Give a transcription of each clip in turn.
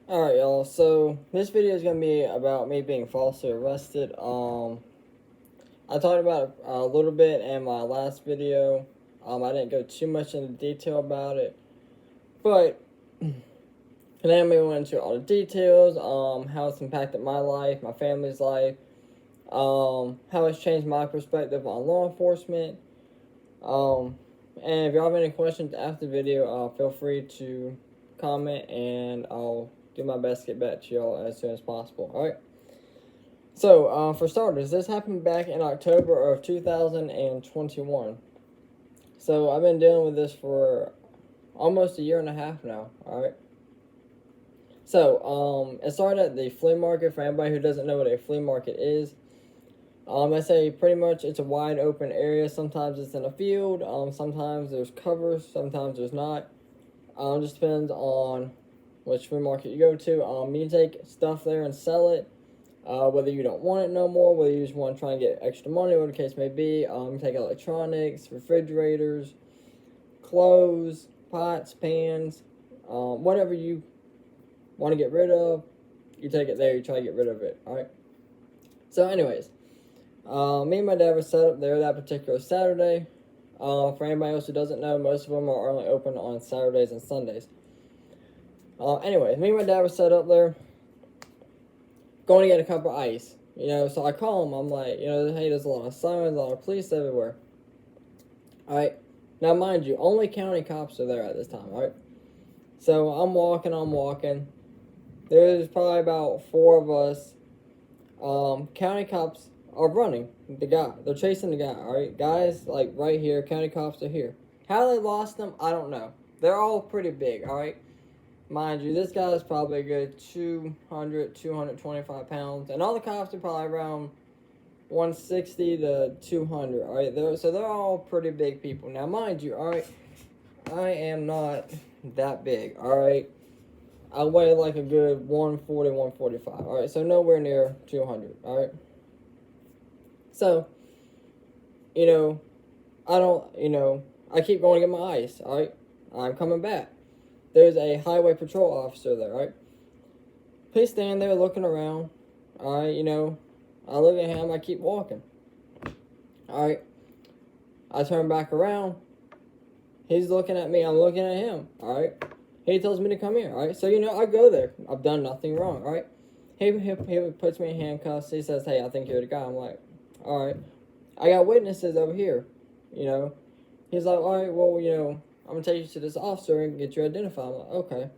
Alright, y'all. So this video is gonna be about me being falsely arrested. I talked about it a little bit in my last video. I didn't go too much into detail about it, but today I'm gonna went into all the details. How it's impacted my life, my family's life. How it's changed my perspective on law enforcement. And if y'all have any questions after the video, feel free to comment, and I'll do my best to get back to y'all as soon as possible. Alright? So, for starters, this happened back in October of 2021. So, I've been dealing with this for almost a year and a half now. Alright? So, it started at the flea market. For anybody who doesn't know what a flea market is, I say pretty much it's a wide open area. Sometimes it's in a field, sometimes there's covers, sometimes there's not. Just depends on which flea market you go to. You take stuff there and sell it, whether you don't want it no more, whether you just want to try and get extra money, whatever the case may be. You take electronics, refrigerators, clothes, pots, pans, whatever you want to get rid of, you take it there, you try to get rid of it, alright? So anyways, me and my dad were set up there that particular Saturday. For anybody else who doesn't know, most of them are only open on Saturdays and Sundays. Anyway, me and my dad were set up there, going to get a cup of ice. So I call him. I'm like, hey, there's a lot of sirens, a lot of police everywhere. Alright, now mind you, only county cops are there at this time, alright? So I'm walking. There's probably about four of us. County cops are running the guy. They're chasing the guy, alright? Guys, like, right here, county cops are here. How they lost them, I don't know. They're all pretty big, alright? Mind you, this guy is probably a good 200, 225 pounds. And all the cops are probably around 160 to 200, alright? So they're all pretty big people. Now, mind you, alright, I am not that big, alright? I weigh like a good 140, 145, alright? So nowhere near 200, alright? So, I keep going to get my ice, alright? I'm coming back. There's a highway patrol officer there, right? He's standing there looking around. Alright, I look at him, I keep walking. Alright. I turn back around. He's looking at me, I'm looking at him. Alright. He tells me to come here, alright? So, I go there. I've done nothing wrong, alright? He puts me in handcuffs. He says, hey, I think you're the guy. I'm like, alright. I got witnesses over here, He's like, alright, well, I'm going to take you to this officer and get you identified. I'm like, okay.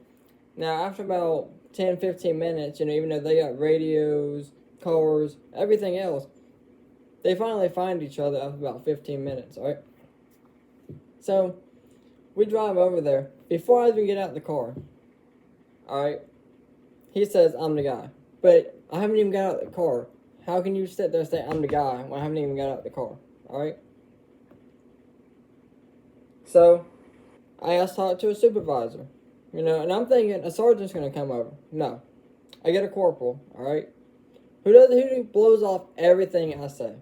Now, after about 10, 15 minutes, even though they got radios, cars, everything else, they finally find each other after about 15 minutes, alright? So, we drive over there. Before I even get out of the car, alright, he says, I'm the guy. But I haven't even got out of the car. How can you sit there and say, I'm the guy, when I haven't even got out of the car, alright? So, I asked to talk to a supervisor, and I'm thinking a sergeant's going to come over. No. I get a corporal, alright? Who blows off everything I say.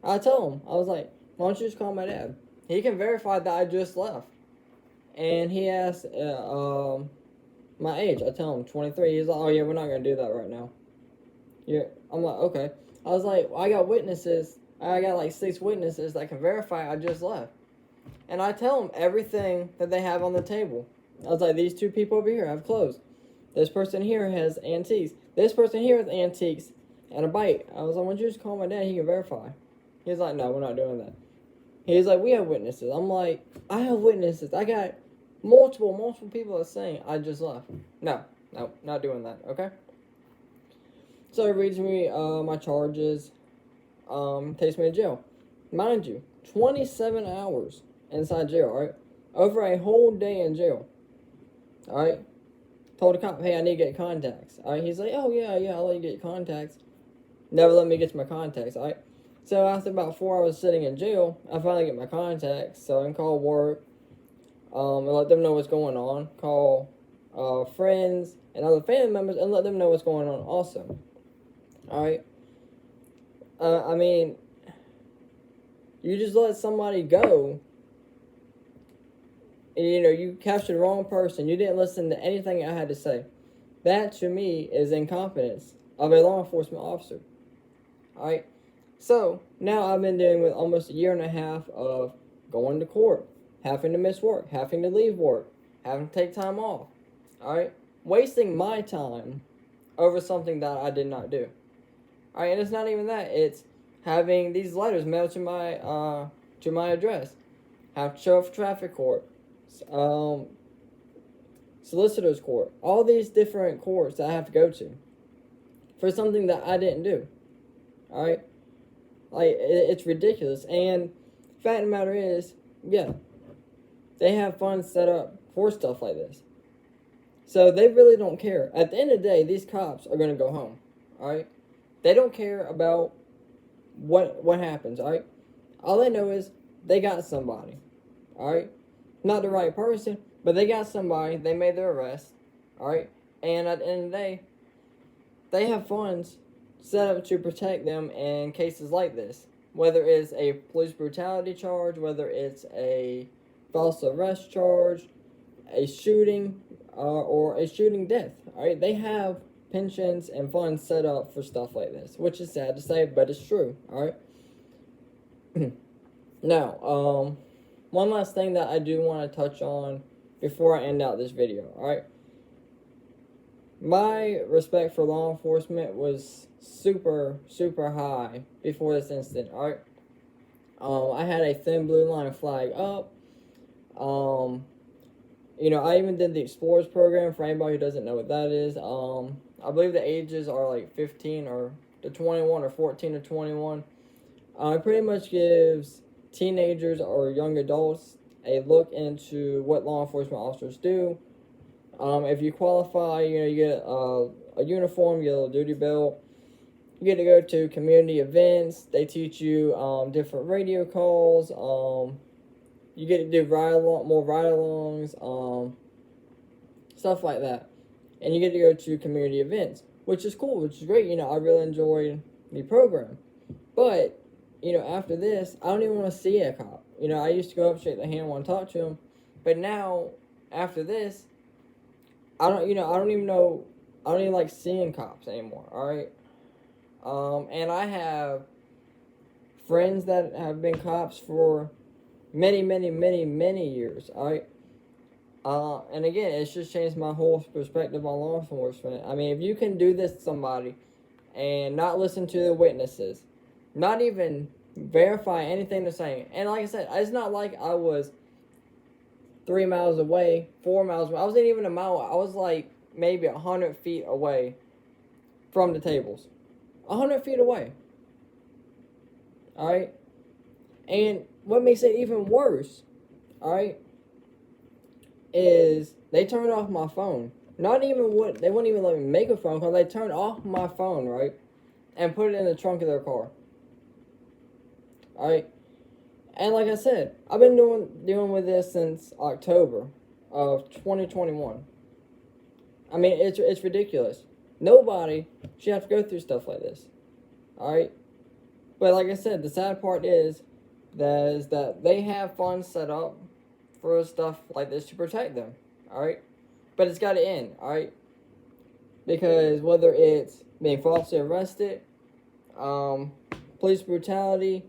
I tell him, I was like, why don't you just call my dad? He can verify that I just left. And he asked my age. I tell him 23. He's like, oh yeah, we're not going to do that right now. Yeah. I'm like, okay. I was like, well, I got witnesses. I got like 6 witnesses that can verify I just left. And I tell them everything that they have on the table. I was like, these 2 people over here have clothes. This person here has antiques. This person here has antiques and a bike. I was like, why don't you just call my dad? He can verify. He's like, no, we're not doing that. He's like, we have witnesses. I'm like, I have witnesses. I got multiple people that are saying I just left. No, not doing that, okay? So he reads me my charges, takes me to jail. Mind you, 27 hours inside jail, alright? Over a whole day in jail, alright? Told the cop, hey, I need to get contacts, alright? He's like, oh, yeah, I'll let you get your contacts. Never let me get to my contacts, alright? So after about 4 hours sitting in jail, I finally get my contacts, so I can call work, and let them know what's going on. Call friends and other family members and let them know what's going on also, alright? I mean, you just let somebody go. You captured the wrong person. You didn't listen to anything I had to say. That to me is incompetence of a law enforcement officer. Alright? So now I've been dealing with almost a year and a half of going to court, having to miss work, having to leave work, having to take time off. Alright? Wasting my time over something that I did not do. Alright, and it's not even that. It's having these letters mailed to my address. Have to show up for traffic court. Solicitor's court. All these different courts that I have to go to. For something that I didn't do. Alright? Like, it's ridiculous. And fact of the matter is, yeah, they have funds set up for stuff like this. So they really don't care. At the end of the day, these cops are going to go home. Alright? They don't care about what happens. Alright? All they know is they got somebody. Alright? Not the right person, but they got somebody. They made their arrest. Alright? And at the end of the day, they have funds set up to protect them in cases like this. Whether it's a police brutality charge, whether it's a false arrest charge, a shooting, or a shooting death. Alright? They have pensions and funds set up for stuff like this, which is sad to say, but it's true. Alright? Now, one last thing that I do want to touch on before I end out this video. Alright? My respect for law enforcement was super, super high before this incident. Alright? I had a thin blue line flag up. I even did the Explorers program for anybody who doesn't know what that is. I believe the ages are like 15 or to 21 or 14 to 21. It pretty much gives teenagers or young adults a look into what law enforcement officers do. If you qualify, you get a uniform, you get a little duty belt. You get to go to community events. They teach you different radio calls. You get to do more ride-alongs, stuff like that. And you get to go to community events, which is cool, which is great. I really enjoyed the program. But, after this, I don't even want to see a cop. I used to go up, shake the hand, want to talk to him. But now, after this, I don't even like seeing cops anymore, alright? And I have friends that have been cops for many, many, many, many years, alright? And again, it's just changed my whole perspective on law enforcement. I mean, if you can do this to somebody and not listen to the witnesses, not even verify anything they're saying, and like I said, it's not like I was 3 miles away, 4 miles away. I wasn't even a mile. I was like maybe 100 feet away from the tables. 100 feet away. Alright? And what makes it even worse, alright, is they turned off my phone. They wouldn't even let me make a phone call. They turned off my phone, right? And put it in the trunk of their car. Alright? And like I said, I've been dealing with this since October of 2021. I mean, it's ridiculous. Nobody should have to go through stuff like this. Alright? But like I said, the sad part is that they have funds set up for stuff like this to protect them. Alright? But it's got to end. Alright? Because whether it's being falsely arrested, police brutality,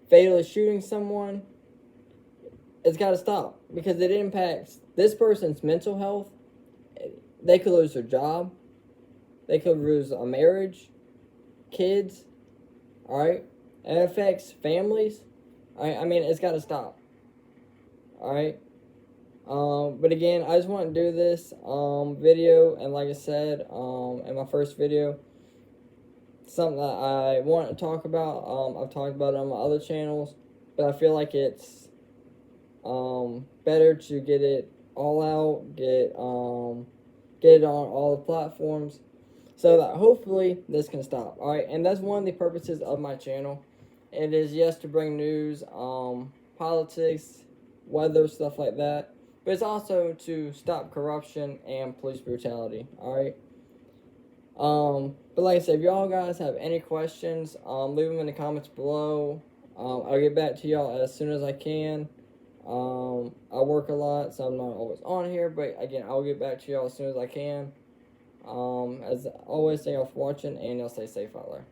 fatally shooting someone, it's got to stop. Because it impacts this person's mental health. They could lose their job. They could lose a marriage, kids, alright? And it affects families. Alright, I mean, it's got to stop. Alright? But again, I just want to do this video, and like I said in my first video, something that I want to talk about. I've talked about it on my other channels, but I feel like it's better to get it all out, get it on all the platforms, so that hopefully this can stop. Alright, and that's one of the purposes of my channel. It is, yes, to bring news, politics, weather, stuff like that, but it's also to stop corruption and police brutality. Alright. But like I said, if y'all guys have any questions, leave them in the comments below. I'll get back to y'all as soon as I can. I work a lot, so I'm not always on here, but again, I'll get back to y'all as soon as I can. As always, thank y'all for watching, and y'all stay safe out there.